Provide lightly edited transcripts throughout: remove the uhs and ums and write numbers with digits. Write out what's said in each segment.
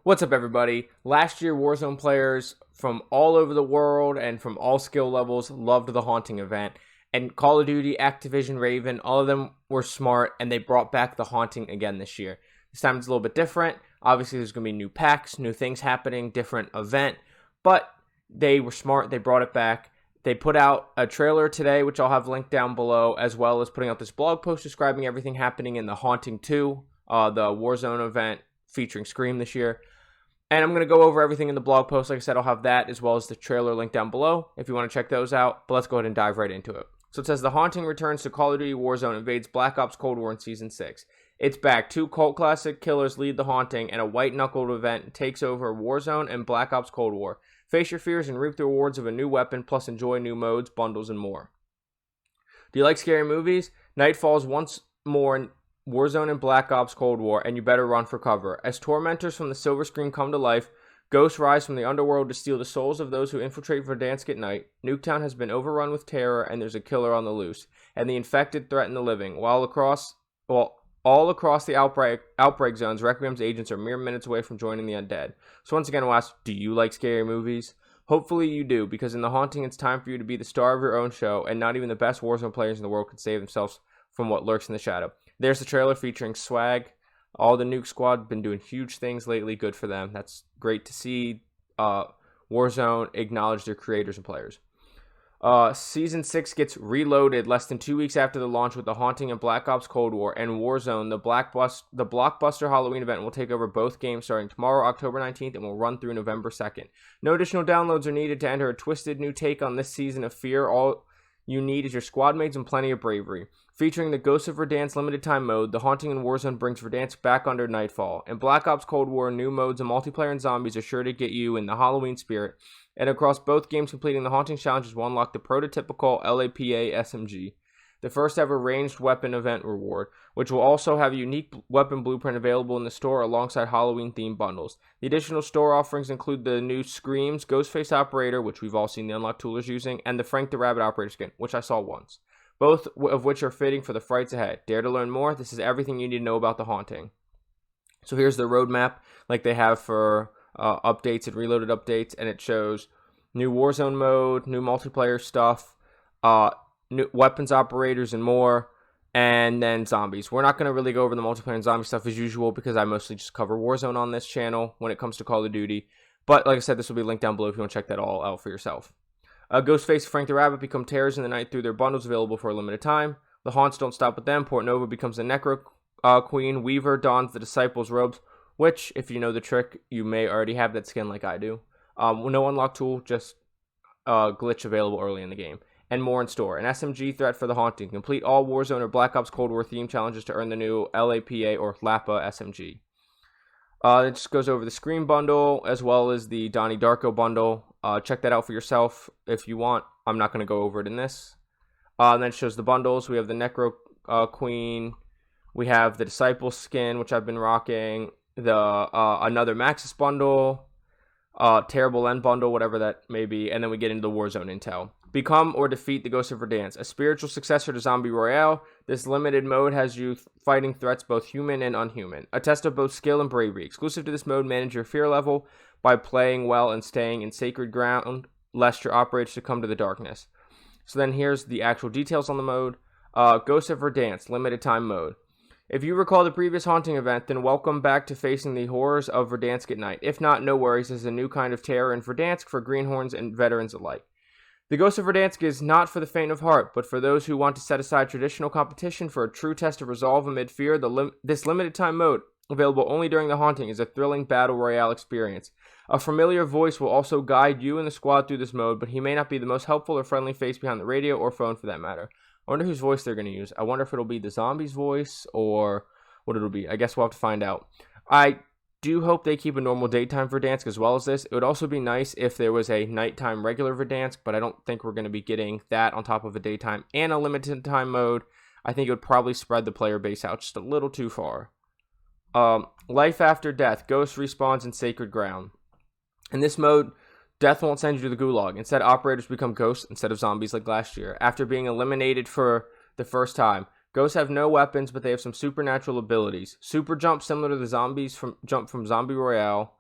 What's up, everybody? Last year, Warzone players from all over the world and from all skill levels loved the Haunting event. And Call of Duty, Activision, Raven, all of them were smart, and they brought back the Haunting again this year. This time it's a little bit different. Obviously, there's going to be new packs, new things happening, different event. But they were smart. They brought it back. They put out a trailer today, which I'll have linked down below, as well as putting out this blog post describing everything happening in the Haunting 2, the Warzone event featuring Scream this year. And I'm going to go over everything in the blog post. Like I said, I'll have that as well as the trailer link down below if you want to check those out. But let's go ahead and dive right into it. So it says, The Haunting returns to Call of Duty Warzone, invades Black Ops Cold War in Season 6. It's back. 2 cult classic killers lead the Haunting, and a white-knuckled event takes over Warzone and Black Ops Cold War. Face your fears and reap the rewards of a new weapon, plus enjoy new modes, bundles, and more. Do you like scary movies? Night falls once more in Warzone and Black Ops Cold War, and you better run for cover. As tormentors from the silver screen come to life, ghosts rise from the underworld to steal the souls of those who infiltrate Verdansk at night. Nuketown has been overrun with terror, and there's a killer on the loose, and the infected threaten the living. All across the outbreak zones, Requiem's agents are mere minutes away from joining the undead. So once again, I'll ask, do you like scary movies? Hopefully you do, because in The Haunting, it's time for you to be the star of your own show, and not even the best Warzone players in the world can save themselves from what lurks in the shadow. There's the trailer featuring Swag. All the Nuke Squad been doing huge things lately. Good for them. That's great to see. Warzone acknowledge their creators and players. Season 6 gets reloaded less than 2 weeks after the launch with The Haunting and Black Ops Cold War, and Warzone, the blockbuster Halloween event, will take over both games starting tomorrow, October 19th, and will run through November 2nd. No additional downloads are needed to enter a twisted new take on this season of fear. All you need is your squad mates and plenty of bravery. Featuring the Ghosts of Verdansk limited time mode, The Haunting in Warzone brings Verdansk back under nightfall. In Black Ops Cold War, new modes and multiplayer and zombies are sure to get you in the Halloween spirit. And across both games, completing the Haunting challenges will unlock the prototypical LAPA SMG, the first ever ranged weapon event reward, which will also have a unique weapon blueprint available in the store alongside Halloween-themed bundles. The additional store offerings include the new Scream's Ghostface Operator, which we've all seen the unlocked toolers using, and the Frank the Rabbit Operator skin, which I saw once. Both of which are fitting for the frights ahead. Dare to learn more? This is everything you need to know about The Haunting. So here's the roadmap like they have for updates and reloaded updates, and it shows new Warzone mode, new multiplayer stuff, new weapons operators and more, and then zombies. We're not going to really go over the multiplayer and zombie stuff as usual because I mostly just cover Warzone on this channel when it comes to Call of Duty. But like I said, this will be linked down below if you want to check that all out for yourself. Ghostface and Frank the Rabbit become terrors in the night through their bundles available for a limited time. The haunts don't stop with them. Port Nova becomes the Necro Queen. Weaver dons the Disciples' robes, which, if you know the trick, you may already have that skin like I do. No unlock tool, just glitch available early in the game. And more in store. An SMG threat for The Haunting. Complete all Warzone or Black Ops Cold War theme challenges to earn the new LAPA or LAPA SMG. It just goes over the Scream bundle as well as the Donnie Darko bundle. Check that out for yourself if you want. I'm not going to go over it in this. And then it shows the bundles. We have the Necro Queen. We have the Disciple skin, which I've been rocking. The another Maxis bundle. Terrible End bundle, whatever that may be. And then we get into the Warzone intel. Become or defeat the Ghost of Verdansk, a spiritual successor to Zombie Royale. This limited mode has you fighting threats both human and unhuman. A test of both skill and bravery. Exclusive to this mode, manage your fear level by playing well and staying in sacred ground, lest your operators succumb to the darkness. So then here's the actual details on the mode. Ghost of Verdansk, limited time mode. If you recall the previous Haunting event, then welcome back to facing the horrors of Verdansk at night. If not, no worries, there's a new kind of terror in Verdansk for greenhorns and veterans alike. The Ghost of Verdansk is not for the faint of heart, but for those who want to set aside traditional competition for a true test of resolve amid fear. This limited time mode, available only during the Haunting, is a thrilling battle royale experience. A familiar voice will also guide you and the squad through this mode, but he may not be the most helpful or friendly face behind the radio or phone for that matter. I wonder whose voice they're going to use. I wonder if it'll be the zombie's voice or what it'll be. I guess we'll have to find out. I do hope they keep a normal daytime Verdansk as well as this. It would also be nice if there was a nighttime regular Verdansk, but I don't think we're going to be getting that on top of a daytime and a limited time mode. I think it would probably spread the player base out just a little too far. Life after death. Ghost respawns in sacred ground. In this mode, death won't send you to the gulag. Instead, operators become ghosts instead of zombies like last year. After being eliminated for the first time, Ghosts have no weapons, but they have some supernatural abilities. Super jump, similar to the zombies jump from Zombie Royale.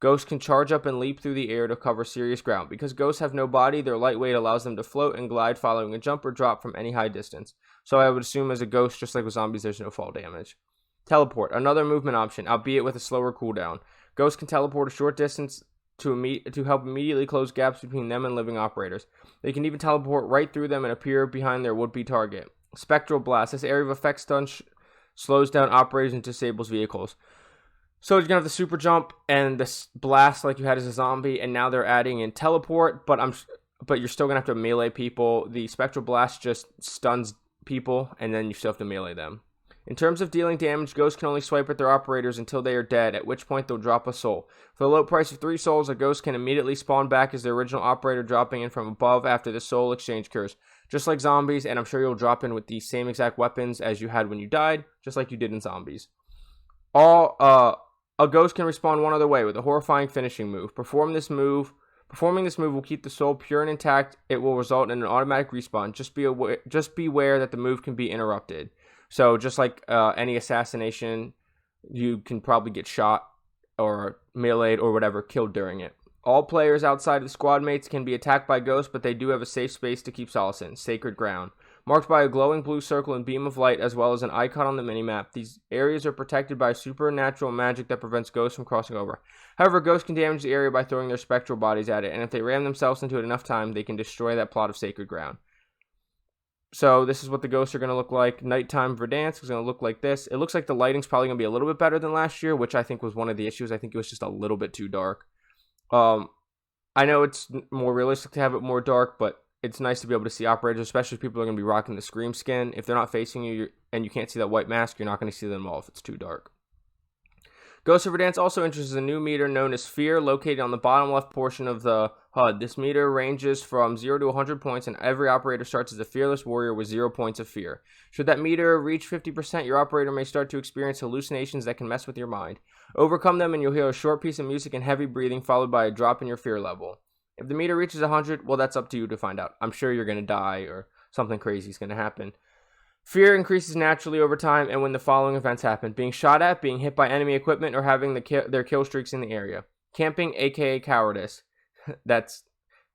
Ghosts can charge up and leap through the air to cover serious ground. Because ghosts have no body, their lightweight allows them to float and glide following a jump or drop from any high distance. So I would assume as a ghost, just like with zombies, there's no fall damage. Teleport, another movement option, albeit with a slower cooldown. Ghosts can teleport a short distance to help immediately close gaps between them and living operators. They can even teleport right through them and appear behind their would-be target. Spectral Blast, this area of effect stun slows down operators and disables vehicles. So you're going to have the super jump and the blast like you had as a zombie, and now they're adding in teleport, but you're still going to have to melee people. The Spectral Blast just stuns people, and then you still have to melee them. In terms of dealing damage, ghosts can only swipe at their operators until they are dead, at which point they'll drop a soul. For the low price of 3 souls, a ghost can immediately spawn back as their original operator, dropping in from above after the soul exchange occurs. Just like zombies, and I'm sure you'll drop in with the same exact weapons as you had when you died, just like you did in zombies. A ghost can respawn one other way with a horrifying finishing move. Performing this move will keep the soul pure and intact. It will result in an automatic respawn. Just beware that the move can be interrupted. So just like any assassination, you can probably get shot or meleeed or whatever, killed during it. All players outside of the squad mates can be attacked by ghosts, but they do have a safe space to keep solace in, Sacred Ground. Marked by a glowing blue circle and beam of light, as well as an icon on the minimap, these areas are protected by supernatural magic that prevents ghosts from crossing over. However, ghosts can damage the area by throwing their spectral bodies at it, and if they ram themselves into it enough time, they can destroy that plot of Sacred Ground. So this is what the ghosts are going to look like. Nighttime Verdansk is going to look like this. It looks like the lighting's probably going to be a little bit better than last year, which I think was one of the issues. I think it was just a little bit too dark. I know it's more realistic to have it more dark, but it's nice to be able to see operators, especially if people are going to be rocking the Scream skin. If they're not facing you and you can't see that white mask, you're not going to see them all if it's too dark. Ghost of Verdansk also introduces a new meter known as Fear, located on the bottom left portion of the HUD. This meter ranges from 0 to 100 points, and every operator starts as a fearless warrior with 0 points of fear. Should that meter reach 50%, your operator may start to experience hallucinations that can mess with your mind. Overcome them and you'll hear a short piece of music and heavy breathing, followed by a drop in your fear level. If the meter reaches 100, well, that's up to you to find out. I'm sure you're going to die or something crazy is going to happen. Fear increases naturally over time and when the following events happen: being shot at, being hit by enemy equipment, or having their kill streaks in the area. Camping, aka cowardice. That's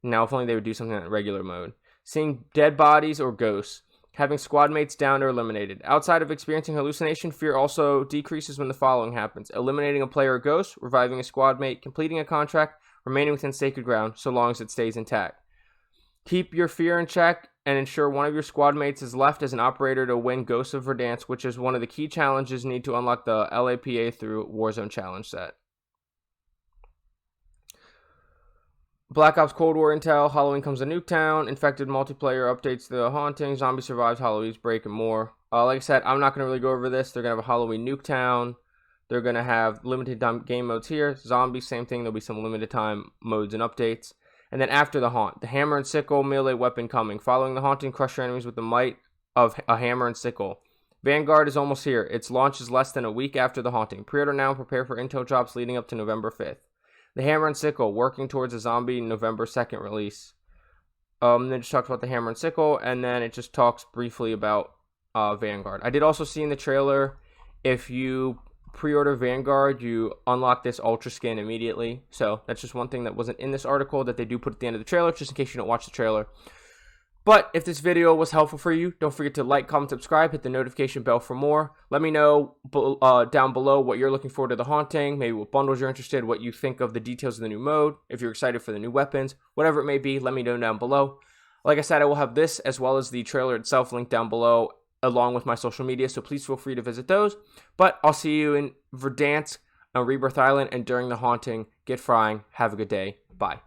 now if only they would do something in regular mode. Seeing dead bodies or ghosts. Having squad mates down or eliminated. Outside of experiencing hallucination, fear also decreases when the following happens: eliminating a player or ghost, reviving a squad mate, completing a contract, remaining within Sacred Ground, so long as it stays intact. Keep your fear in check and ensure one of your squad mates is left as an operator to win Ghost of Verdansk, which is one of the key challenges needed to unlock the LAPA through Warzone challenge set. Black Ops Cold War intel, Halloween comes to Nuketown, infected multiplayer updates to the haunting, zombie survives, Halloween's break, and more. Like I said, I'm not going to really go over this. They're going to have a Halloween Nuketown. They're going to have limited time game modes here. Zombies, same thing. There'll be some limited time modes and updates. And then after the haunt, the hammer and sickle melee weapon coming. Following the haunting, crush your enemies with the might of a hammer and sickle. Vanguard is almost here. Its launch is less than a week after the haunting. Pre-order now and prepare for intel drops leading up to November 5th. The hammer and sickle, working towards a zombie November 2nd release. Then it just talks about the hammer and sickle, and then it just talks briefly about Vanguard. I did also see in the trailer, if you pre-order Vanguard, you unlock this ultra skin immediately. So that's just one thing that wasn't in this article that they do put at the end of the trailer, just in case you don't watch the trailer. But if this video was helpful for you, don't forget to like, comment, subscribe, hit the notification bell for more. Let me know down below what you're looking for to the haunting, maybe what bundles you're interested, what you think of the details of the new mode, if you're excited for the new weapons, whatever it may be, let me know down below. Like I said, I will have this as well as the trailer itself linked down below, along with my social media, so please feel free to visit those. But I'll see you in Verdansk on Rebirth Island and during the haunting. Get frying. Have a good day. Bye.